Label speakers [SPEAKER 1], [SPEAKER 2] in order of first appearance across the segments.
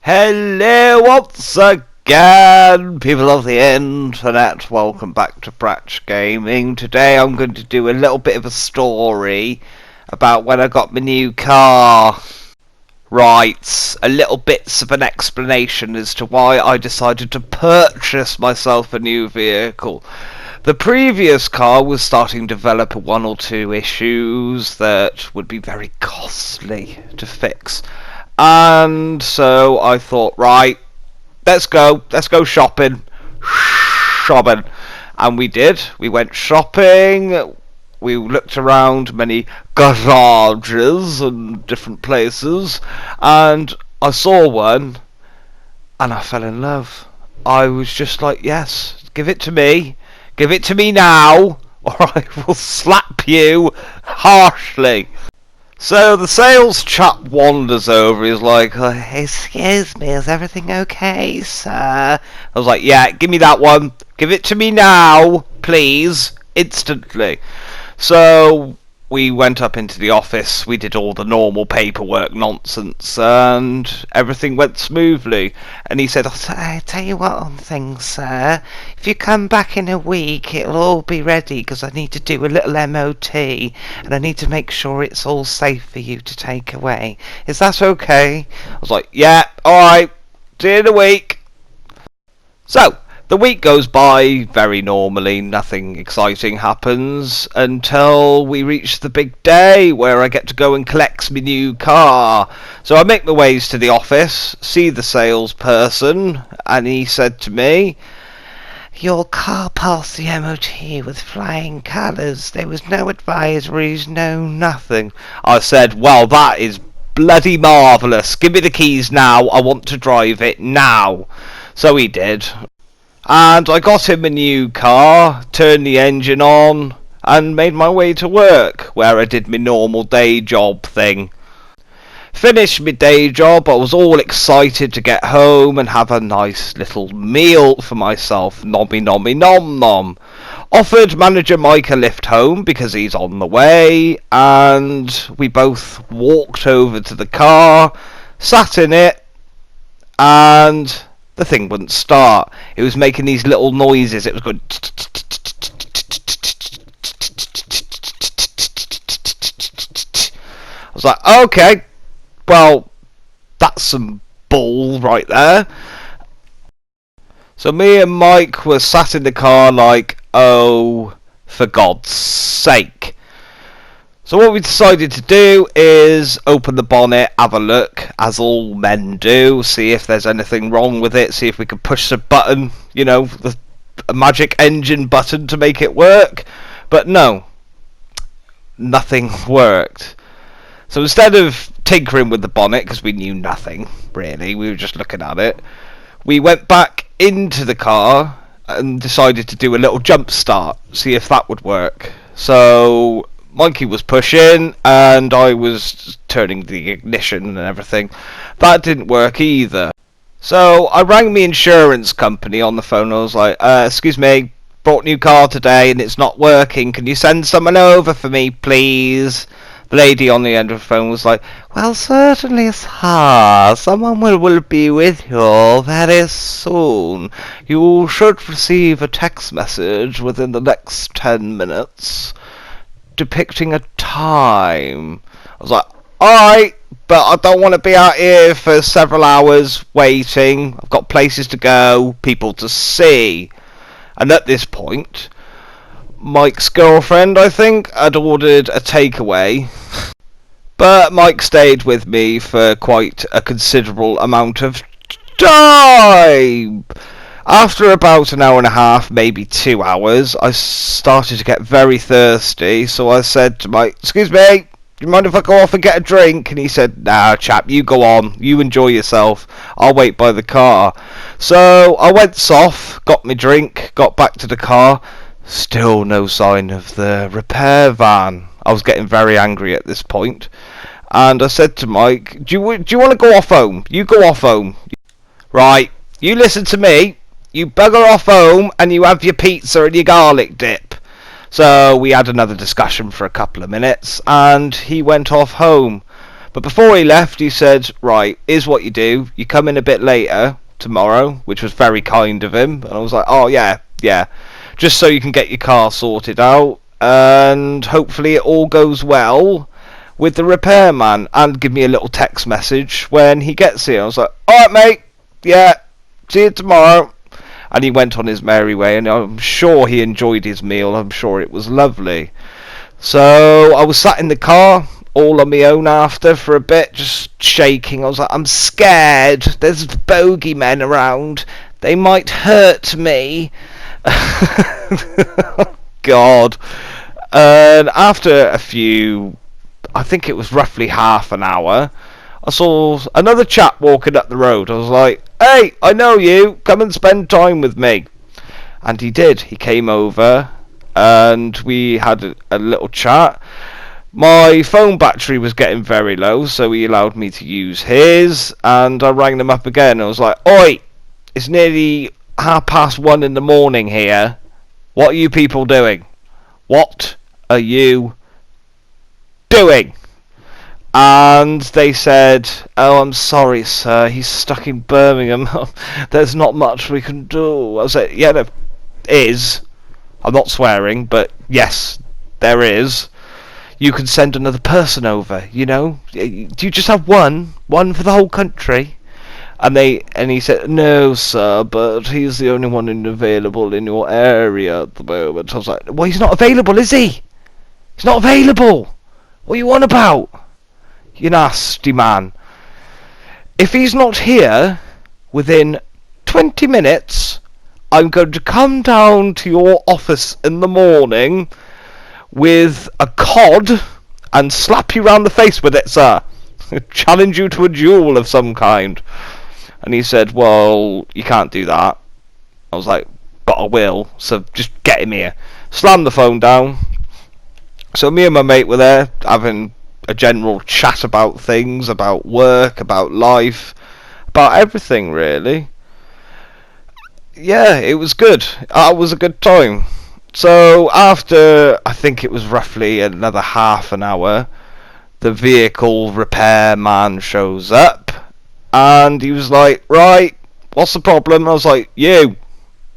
[SPEAKER 1] Hello once again, people of the internet. Welcome back to Bratch Gaming. Today I'm going to do a little bit of a story about when I got my new car. Right, a little bits of an explanation as to why I decided to purchase myself a new vehicle. The previous car was starting to develop one or two issues that would be very costly to fix. And so I thought, right, let's go shopping. And we did. We went shopping. We looked around many garages and different places. And I saw one. And I fell in love. I was just like, yes, give it to me. Give it to me now. Or I will slap you harshly. So the sales chap wanders over. He's like, excuse me, is everything okay, sir? I was like, yeah, give me that one. Give it to me now, please. Instantly. So we went up into the office. We did all the normal paperwork nonsense, and everything went smoothly. And he said, I'll tell you what on things, sir. If you come back in a week, it'll all be ready, because I need to do a little MOT, and I need to make sure it's all safe for you to take away. Is that okay? I was like, yeah, alright. See you in a week. So the week goes by very normally, nothing exciting happens until we reach the big day where I get to go and collect my new car. So I make my ways to the office, see the salesperson, and he said to me, your car passed the MOT with flying colours. There was no advisories, no nothing. I said, well, that is bloody marvellous. Give me the keys now. I want to drive it now. So he did. And I got him a new car, turned the engine on, and made my way to work, where I did my normal day job thing. Finished my day job, I was all excited to get home and have a nice little meal for myself, nommy nommy nom nom. Offered manager Mike a lift home because he's on the way, and we both walked over to the car, sat in it, and the thing wouldn't start. It was making these little noises. It was going. I was like, okay, well, that's some bull right there. So me and Mike were sat in the car like, oh, for God's sake. So what we decided to do is open the bonnet, have a look, as all men do, see if there's anything wrong with it, see if we can push the button, you know, a magic engine button to make it work. But no, nothing worked. So instead of tinkering with the bonnet, because we knew nothing, really, we were just looking at it, we went back into the car and decided to do a little jump start, see if that would work. So Mikey was pushing and I was turning the ignition and everything. That didn't work either. So I rang the insurance company on the phone. I was like, excuse me, bought a new car today and it's not working. Can you send someone over for me, please? The lady on the end of the phone was like, well, certainly, sir. Someone will be with you very soon. You should receive a text message within the next 10 minutes. Depicting a time. I was like, alright, but I don't want to be out here for several hours waiting. I've got places to go, people to see. And at this point, Mike's girlfriend, I think, had ordered a takeaway. But Mike stayed with me for quite a considerable amount of time. After about an hour and a half, maybe 2 hours, I started to get very thirsty, so I said to Mike, excuse me, do you mind if I go off and get a drink? And he said, nah, chap, you go on, you enjoy yourself, I'll wait by the car. So I went off, got my drink, got back to the car, still no sign of the repair van. I was getting very angry at this point, and I said to Mike, do you want to go off home? You go off home. Right, you listen to me. You bugger off home and you have your pizza and your garlic dip. So we had another discussion for a couple of minutes and he went off home. But before he left, he said, right, here's what you do. You come in a bit later tomorrow, which was very kind of him. And I was like, oh, yeah. Just so you can get your car sorted out. And hopefully it all goes well with the repairman. And give me a little text message when he gets here. I was like, alright, mate. Yeah, see you tomorrow. And he went on his merry way. And I'm sure he enjoyed his meal. I'm sure it was lovely. So I was sat in the car all on my own after for a bit, just shaking. I was like, I'm scared. There's bogeymen around. They might hurt me. God. And after a few, I think it was roughly half an hour, I saw another chap walking up the road. I was like, hey, I know you. Come and spend time with me. And he did. He came over and we had a little chat. My phone battery was getting very low, so he allowed me to use his, and I rang them up again. I was like, oi, it's nearly 1:30 in the morning here. What are you people doing? What are you doing? And they said, oh, I'm sorry, sir, he's stuck in Birmingham. There's not much we can do. I was like, yeah, there is. I'm not swearing, but yes, there is. You can send another person over, you know. Do you just have one for the whole country? And he said, no, sir, but he's the only one available in your area at the moment. I was like, well, he's not available, is he? He's not available. What are you on about? You nasty man. If he's not here within 20 minutes, I'm going to come down to your office in the morning with a cod and slap you round the face with it, sir. Challenge you to a duel of some kind. And he said, well, you can't do that. I was like, but I will, so just get him here. Slammed the phone down. So me and my mate were there having a general chat about things, about work, about life, about everything really. Yeah, it was good. It was a good time. So after, I think it was roughly another half an hour, the vehicle repair man shows up, and he was like, right, what's the problem? I was like, you're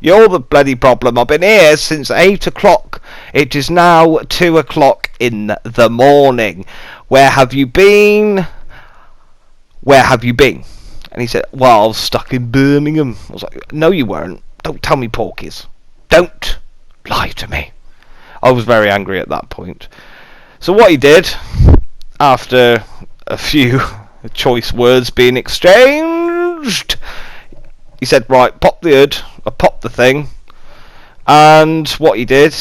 [SPEAKER 1] the bloody problem. I've been here since 8 o'clock. It is now 2 o'clock in the morning. Where have you been? Where have you been? And he said, well, I was stuck in Birmingham. I was like, no you weren't. Don't tell me porkies. Don't lie to me. I was very angry at that point. So what he did, after a few choice words being exchanged, he said, right, pop the hood. I popped the thing, and what he did,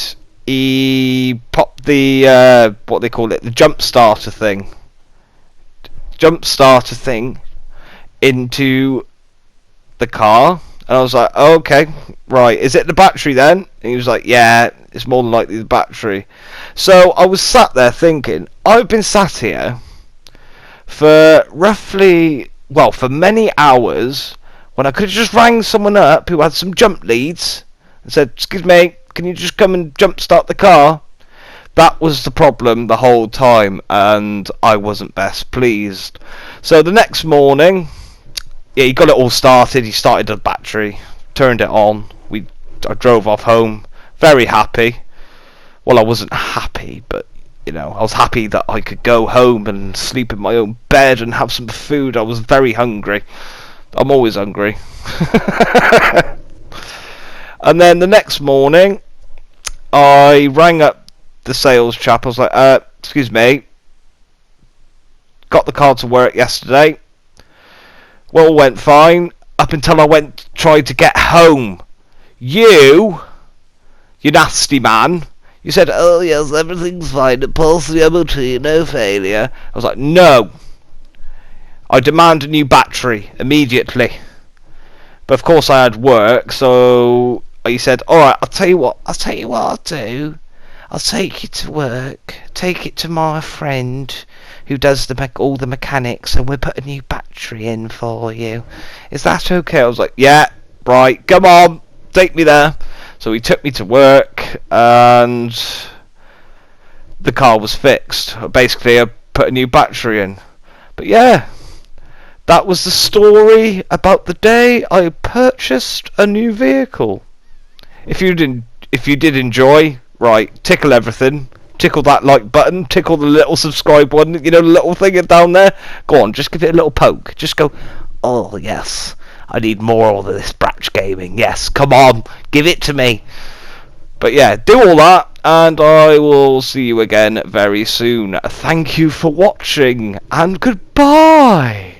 [SPEAKER 1] he popped the what they call it, the jump starter thing into the car. And I was like, oh, okay, right, is it the battery then? And he was like, yeah, it's more than likely the battery. So I was sat there thinking, I've been sat here for roughly, well, for many hours, when I could have just rang someone up who had some jump leads and said, excuse me, can you just come and jump start the car? That was the problem the whole time, and I wasn't best pleased. So the next morning, yeah, he got it all started. He started the battery, turned it on. I drove off home, very happy. Well, I wasn't happy, but you know, I was happy that I could go home and sleep in my own bed and have some food. I was very hungry. I'm always hungry. And then the next morning, I rang up the sales chap. I was like, excuse me, got the car to work yesterday. Well, went fine up until I tried to get home. You nasty man. You said, oh yes, everything's fine. It passed the MOT, no failure. I was like, no. I demand a new battery immediately. But of course I had work, so he said, alright, I'll tell you what I'll do. I'll take you to work, take it to my friend who does all the mechanics, and we'll put a new battery in for you. Is that okay? I was like, yeah, right, come on, take me there. So he took me to work, and the car was fixed. Basically, I put a new battery in. But yeah, that was the story about the day I purchased a new vehicle. If you did enjoy, right, tickle everything. Tickle that like button, tickle the little subscribe one, you know, the little thing down there. Go on, just give it a little poke. Just go, oh yes, I need more of this Bratch Gaming. Yes, come on, give it to me. But yeah, do all that, and I will see you again very soon. Thank you for watching, and goodbye.